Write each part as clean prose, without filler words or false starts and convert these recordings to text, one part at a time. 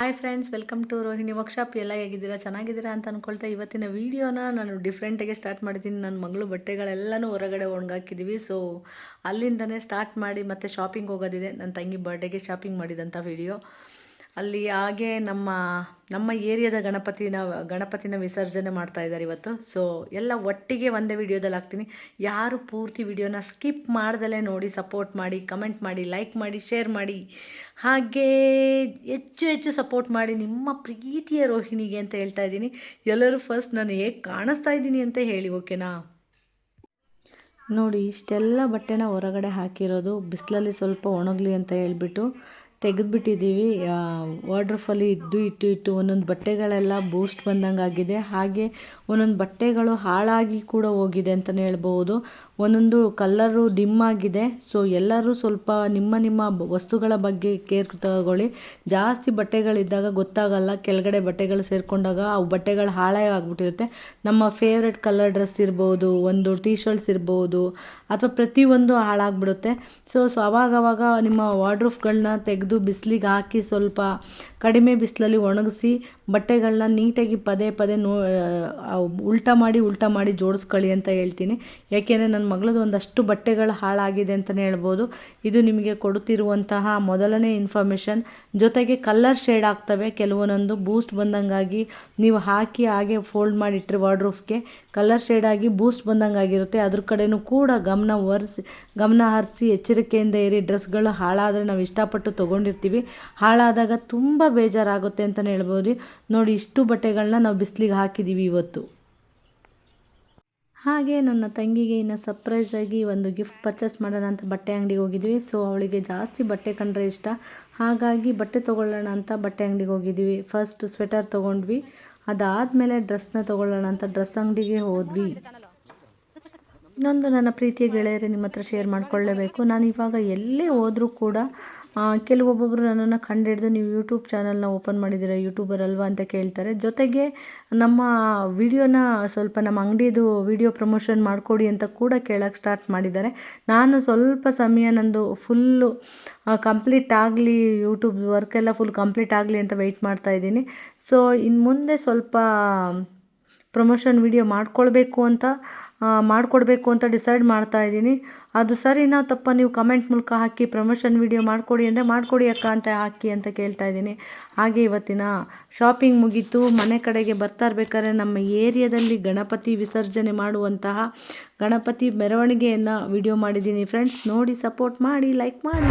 Hi friends, welcome to Rohini workshop. ಎಲ್ಲ ಹೇಗಿದ್ದೀರಾ? ಚೆನ್ನಾಗಿದ್ದೀರಾ ಅಂತ ಅಂದ್ಕೊಳ್ತಾ ಇವತ್ತಿನ ವೀಡಿಯೋನ ನಾನು ಡಿಫ್ರೆಂಟಾಗಿ ಸ್ಟಾರ್ಟ್ ಮಾಡಿದ್ದೀನಿ. ನನ್ನ ಮಗಳು ಬಟ್ಟೆಗಳೆಲ್ಲನೂ ಹೊರಗಡೆ ಒಣಗಾಕಿದ್ದೀವಿ. ಸೊ ಅಲ್ಲಿಂದನೇ ಸ್ಟಾರ್ಟ್ ಮಾಡಿ ಮತ್ತೆ ಶಾಪಿಂಗ್ ಹೋಗೋದಿದೆ. ನನ್ನ ತಂಗಿ ಬರ್ಡೇಗೆ ಶಾಪಿಂಗ್ ಮಾಡಿದಂಥ ವೀಡಿಯೋ ಅಲ್ಲಿ. ಹಾಗೆ ನಮ್ಮ ಏರಿಯಾದ ಗಣಪತಿನ ವಿಸರ್ಜನೆ ಮಾಡ್ತಾ ಇದ್ದಾರೆ ಇವತ್ತು. ಸೊ ಎಲ್ಲ ಒಟ್ಟಿಗೆ ಒಂದೇ ವಿಡಿಯೋದಲ್ಲಿ ಹಾಕ್ತೀನಿ. ಯಾರು ಪೂರ್ತಿ ವಿಡಿಯೋನ ಸ್ಕಿಪ್ ಮಾಡ್ದಲೇ ನೋಡಿ, ಸಪೋರ್ಟ್ ಮಾಡಿ, ಕಮೆಂಟ್ ಮಾಡಿ, ಲೈಕ್ ಮಾಡಿ, ಶೇರ್ ಮಾಡಿ, ಹಾಗೇ ಹೆಚ್ಚು ಹೆಚ್ಚು ಸಪೋರ್ಟ್ ಮಾಡಿ ನಿಮ್ಮ ಪ್ರೀತಿಯ ರೋಹಿಣಿಗೆ ಅಂತ ಹೇಳ್ತಾ ಇದ್ದೀನಿ. ಎಲ್ಲರೂ ಫಸ್ಟ್ ನಾನು ಹೇಗೆ ಕಾಣಿಸ್ತಾ ಇದ್ದೀನಿ ಅಂತ ಹೇಳಿ, ಓಕೆನಾ? ನೋಡಿ, ಇಷ್ಟೆಲ್ಲ ಬಟ್ಟೆನ ಹೊರಗಡೆ ಹಾಕಿರೋದು ಬಿಸಿಲಲ್ಲಿ ಸ್ವಲ್ಪ ಒಣಗಲಿ ಅಂತ ಹೇಳ್ಬಿಟ್ಟು ತೆಗೆದುಬಿಟ್ಟಿದ್ದೀವಿ. ವಾರ್ಡ್ರೋಬಲ್ಲಿ ಇಟ್ಟು ಒಂದೊಂದು ಬಟ್ಟೆಗಳೆಲ್ಲ ಬೂಸ್ಟ್ ಬಂದಂಗೆ ಆಗಿದೆ. ಹಾಗೆ ಒಂದೊಂದು ಬಟ್ಟೆಗಳು ಹಾಳಾಗಿ ಕೂಡ ಹೋಗಿದೆ ಅಂತಲೇ ಹೇಳ್ಬೋದು. ಒಂದೊಂದು ಕಲ್ಲರು ಡಿಮ್ ಆಗಿದೆ. ಸೊ ಎಲ್ಲರೂ ಸ್ವಲ್ಪ ನಿಮ್ಮ ವಸ್ತುಗಳ ಬಗ್ಗೆ ಕೇರ್ ತಗೊಳ್ಳಿ. ಜಾಸ್ತಿ ಬಟ್ಟೆಗಳಿದ್ದಾಗ ಗೊತ್ತಾಗಲ್ಲ, ಕೆಳಗಡೆ ಬಟ್ಟೆಗಳು ಸೇರಿಕೊಂಡಾಗ ಅವು ಬಟ್ಟೆಗಳು ಹಾಳಾಗಿ ಆಗ್ಬಿಟ್ಟಿರುತ್ತೆ. ನಮ್ಮ ಫೇವ್ರೆಟ್ ಕಲರ್ ಡ್ರೆಸ್ ಇರ್ಬೋದು, ಒಂದು ಟೀ ಶರ್ಟ್ಸ್ ಇರ್ಬೋದು, ಅಥವಾ ಪ್ರತಿಯೊಂದು ಹಾಳಾಗ್ಬಿಡುತ್ತೆ. ಸೊ ಅವಾಗವಾಗ ನಿಮ್ಮ ವಾರ್ಡ್ರೋಬ್ಗಳನ್ನ ತೆಗೆದು ಬಿಸಿಲಿಗೆ ಹಾಕಿ ಸ್ವಲ್ಪ ಕಡಿಮೆ ಬಿಸಿಲಲ್ಲಿ ಒಣಗಿಸಿ ಬಟ್ಟೆಗಳನ್ನ ನೀಟಾಗಿ ಪದೇ ಉಲ್ಟಾ ಮಾಡಿ ಜೋಡಿಸ್ಕೊಳ್ಳಿ ಅಂತ ಹೇಳ್ತೀನಿ. ಯಾಕೆಂದರೆ ನನ್ನ ಮಗಳದ್ದು ಒಂದಷ್ಟು ಬಟ್ಟೆಗಳು ಹಾಳಾಗಿದೆ ಅಂತಲೇ ಹೇಳ್ಬೋದು. ಇದು ನಿಮಗೆ ಕೊಡುತ್ತಿರುವಂತಹ ಮೊದಲನೇ ಇನ್ಫಾರ್ಮೇಷನ್. ಜೊತೆಗೆ ಕಲರ್ ಶೇಡ್ ಆಗ್ತವೆ ಕೆಲವೊಂದೊಂದು ಬೂಸ್ಟ್ ಬಂದಂಗಾಗಿ. ನೀವು ಹಾಕಿ ಹಾಗೆ ಫೋಲ್ಡ್ ಮಾಡಿಟ್ರೆ ವಾರ್ಡ್ರೋಬ್ಗೆ ಕಲರ್ ಶೇಡ್ ಆಗಿ ಬೂಸ್ಟ್ ಬಂದಂಗಾಗಿರುತ್ತೆ. ಅದ್ರ ಕಡೆನೂ ಕೂಡ ಗಮನ ಹರಿಸಿ ಎಚ್ಚರಿಕೆಯಿಂದ ಇರಿ. ಡ್ರೆಸ್ಗಳು ಹಾಳಾದರೆ ನಾವು ಇಷ್ಟಪಟ್ಟು ತೊಗೊಂಡಿರ್ತೀವಿ, ಹಾಳಾದಾಗ ತುಂಬ ಬೇಜಾರಾಗುತ್ತೆ ಅಂತಲೇ ಹೇಳ್ಬೋದು. ನೋಡಿ, ಇಷ್ಟು ಬಟ್ಟೆಗಳನ್ನ ನಾವು ಬಿಸಿಲಿಗೆ ಹಾಕಿದ್ದೀವಿ ಇವತ್ತು. ಹಾಗೆ ನನ್ನ ತಂಗಿಗೆ ಇನ್ನು ಸರ್ಪ್ರೈಸಾಗಿ ಒಂದು ಗಿಫ್ಟ್ ಪರ್ಚೇಸ್ ಮಾಡೋಣ ಅಂತ ಬಟ್ಟೆ ಅಂಗಡಿಗೆ ಹೋಗಿದ್ವಿ. ಸೊ ಅವಳಿಗೆ ಜಾಸ್ತಿ ಬಟ್ಟೆ ಕಂಡ್ರೆ ಇಷ್ಟ, ಹಾಗಾಗಿ ಬಟ್ಟೆ ತೊಗೊಳ್ಳೋಣ ಅಂತ ಬಟ್ಟೆ ಅಂಗಡಿಗೆ ಹೋಗಿದ್ವಿ. ಫಸ್ಟ್ ಸ್ವೆಟರ್ ತೊಗೊಂಡ್ವಿ, ಅದಾದಮೇಲೆ ಡ್ರೆಸ್ನ ತೊಗೊಳ್ಳೋಣ ಅಂತ ಡ್ರೆಸ್ ಅಂಗಡಿಗೆ ಹೋದ್ವಿ. ಇನ್ನೊಂದು ನನ್ನ ಪ್ರೀತಿಯ ಗೆಳೆಯರೇ, ನಿಮ್ಮ ಹತ್ರ ಶೇರ್ ಮಾಡಿಕೊಳ್ಳೇಬೇಕು. ನಾನು ಇವಾಗ ಎಲ್ಲೇ ಹೋದರೂ ಕೂಡ ಕೆಲವೊಬ್ಬೊಬ್ಬರು ನನ್ನನ್ನು ಕಂಡುಹಿಡಿದು ನೀವು ಯೂಟ್ಯೂಬ್ ಚಾನಲ್ನ ಓಪನ್ ಮಾಡಿದ್ದೀರಾ, ಯೂಟ್ಯೂಬರ್ ಅಲ್ವಾ ಅಂತ ಕೇಳ್ತಾರೆ. ಜೊತೆಗೆ ನಮ್ಮ ವಿಡಿಯೋನ ಸ್ವಲ್ಪ ನಮ್ಮ ಅಂಗಡಿದು ವಿಡಿಯೋ ಪ್ರಮೋಷನ್ ಮಾಡಿಕೊಡಿ ಅಂತ ಕೂಡ ಕೇಳೋಕ್ಕೆ ಸ್ಟಾರ್ಟ್ ಮಾಡಿದ್ದಾರೆ. ನಾನು ಸ್ವಲ್ಪ ಸಮಯ ನಂದು ಫುಲ್ಲು ಕಂಪ್ಲೀಟ್ ಆಗಲಿ, ಯೂಟ್ಯೂಬ್ ವರ್ಕೆಲ್ಲ ಫುಲ್ ಕಂಪ್ಲೀಟ್ ಆಗಲಿ ಅಂತ ವೆಯ್ಟ್ ಮಾಡ್ತಾಯಿದ್ದೀನಿ. ಸೊ ಇನ್ನು ಮುಂದೆ ಸ್ವಲ್ಪ ಪ್ರಮೋಷನ್ ವಿಡಿಯೋ ಮಾಡಿಕೊಡ್ಬೇಕು ಅಂತ ಡಿಸೈಡ್ ಮಾಡ್ತಾ ಇದ್ದೀನಿ. ಅದು ಸರಿನಾ ತಪ್ಪ ನೀವು ಕಮೆಂಟ್ ಮೂಲಕ ಹಾಕಿ. ಪ್ರಮೋಷನ್ ವಿಡಿಯೋ ಮಾಡಿಕೊಡಿ ಅಂದರೆ ಮಾಡಿಕೊಡಿ ಅಕ್ಕ ಅಂತ ಹಾಕಿ ಅಂತ ಕೇಳ್ತಾ ಇದ್ದೀನಿ. ಹಾಗೆ ಇವತ್ತಿನ ಶಾಪಿಂಗ್ ಮುಗೀತು. ಮನೆ ಕಡೆಗೆ ಬರ್ತಾ ಇರ್ಬೇಕಾದ್ರೆ ನಮ್ಮ ಏರಿಯಾದಲ್ಲಿ ಗಣಪತಿ ವಿಸರ್ಜನೆ ಮಾಡುವಂತಹ ಗಣಪತಿ ಮೆರವಣಿಗೆಯನ್ನು ವಿಡಿಯೋ ಮಾಡಿದ್ದೀನಿ ಫ್ರೆಂಡ್ಸ್. ನೋಡಿ, ಸಪೋರ್ಟ್ ಮಾಡಿ, ಲೈಕ್ ಮಾಡಿ.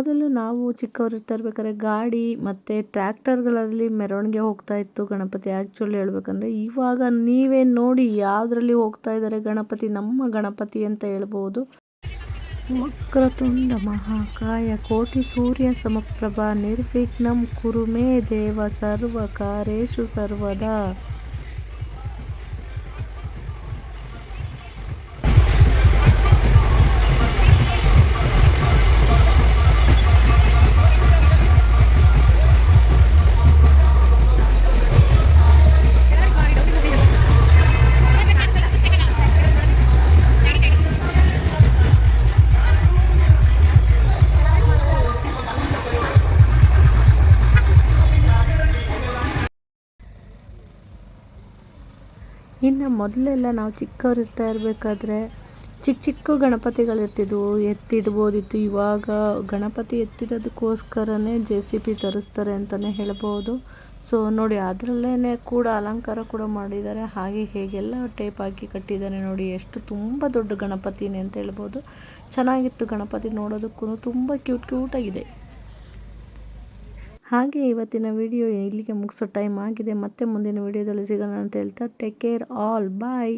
ಮೊದಲು ನಾವು ಚಿಕ್ಕವರಿರ್ತಾ ಇರ್ಬೇಕಾದ್ರೆ ಗಾಡಿ ಮತ್ತು ಟ್ರ್ಯಾಕ್ಟರ್ಗಳಲ್ಲಿ ಮೆರವಣಿಗೆ ಹೋಗ್ತಾ ಇತ್ತು ಗಣಪತಿ. ಆ್ಯಕ್ಚುಲಿ ಹೇಳ್ಬೇಕಂದ್ರೆ ಇವಾಗ ನೀವೇ ನೋಡಿ ಯಾವುದರಲ್ಲಿ ಹೋಗ್ತಾ ಇದ್ದಾರೆ ಗಣಪತಿ, ನಮ್ಮ ಗಣಪತಿ ಅಂತ ಹೇಳ್ಬೋದು. ವಕ್ರತುಂಡ ಮಹಾಕಾಯ ಕೋಟಿ ಸೂರ್ಯ ಸಮಪ್ರಭಾ ನಿರ್ವಿಘ್ನಂ ಕುರು ಮೇ ದೇವ ಸರ್ವಕಾರ್ಯೇಷು ಸರ್ವದಾ. ಇನ್ನು ಮೊದಲೆಲ್ಲ ನಾವು ಚಿಕ್ಕವರಿರ್ತಾ ಇರಬೇಕಾದ್ರೆ ಚಿಕ್ಕ ಗಣಪತಿಗಳಿರ್ತಿದ್ವು, ಎತ್ತಿಡ್ಬೋದಿತ್ತು. ಇವಾಗ ಗಣಪತಿ ಎತ್ತಿಡೋದಕ್ಕೋಸ್ಕರನೇ JCB ತರಿಸ್ತಾರೆ ಅಂತಲೇ ಹೇಳ್ಬೋದು. ಸೊ ನೋಡಿ, ಅದರಲ್ಲೇ ಕೂಡ ಅಲಂಕಾರ ಕೂಡ ಮಾಡಿದ್ದಾರೆ. ಹಾಗೆ ಹೇಗೆಲ್ಲ ಟೇಪ್ ಹಾಕಿ ಕಟ್ಟಿದ್ದಾರೆ ನೋಡಿ, ಎಷ್ಟು ತುಂಬ ದೊಡ್ಡ ಗಣಪತಿನೇ ಅಂತ ಹೇಳ್ಬೋದು. ಚೆನ್ನಾಗಿತ್ತು ಗಣಪತಿ ನೋಡೋದಕ್ಕೂ, ತುಂಬ ಕ್ಯೂಟಾಗಿದೆ. ಹಾಗೆ ಇವತ್ತಿನ ವಿಡಿಯೋ ಇಲ್ಲಿಗೆ ಮುಗಿಸೋ ಟೈಮ್ ಆಗಿದೆ. ಮತ್ತೆ ಮುಂದಿನ ವಿಡಿಯೋದಲ್ಲಿ ಸಿಗೋಣ ಅಂತ ಹೇಳ್ತಾ ಟೇಕ್ ಕೇರ್ ಆಲ್, ಬಾಯ್.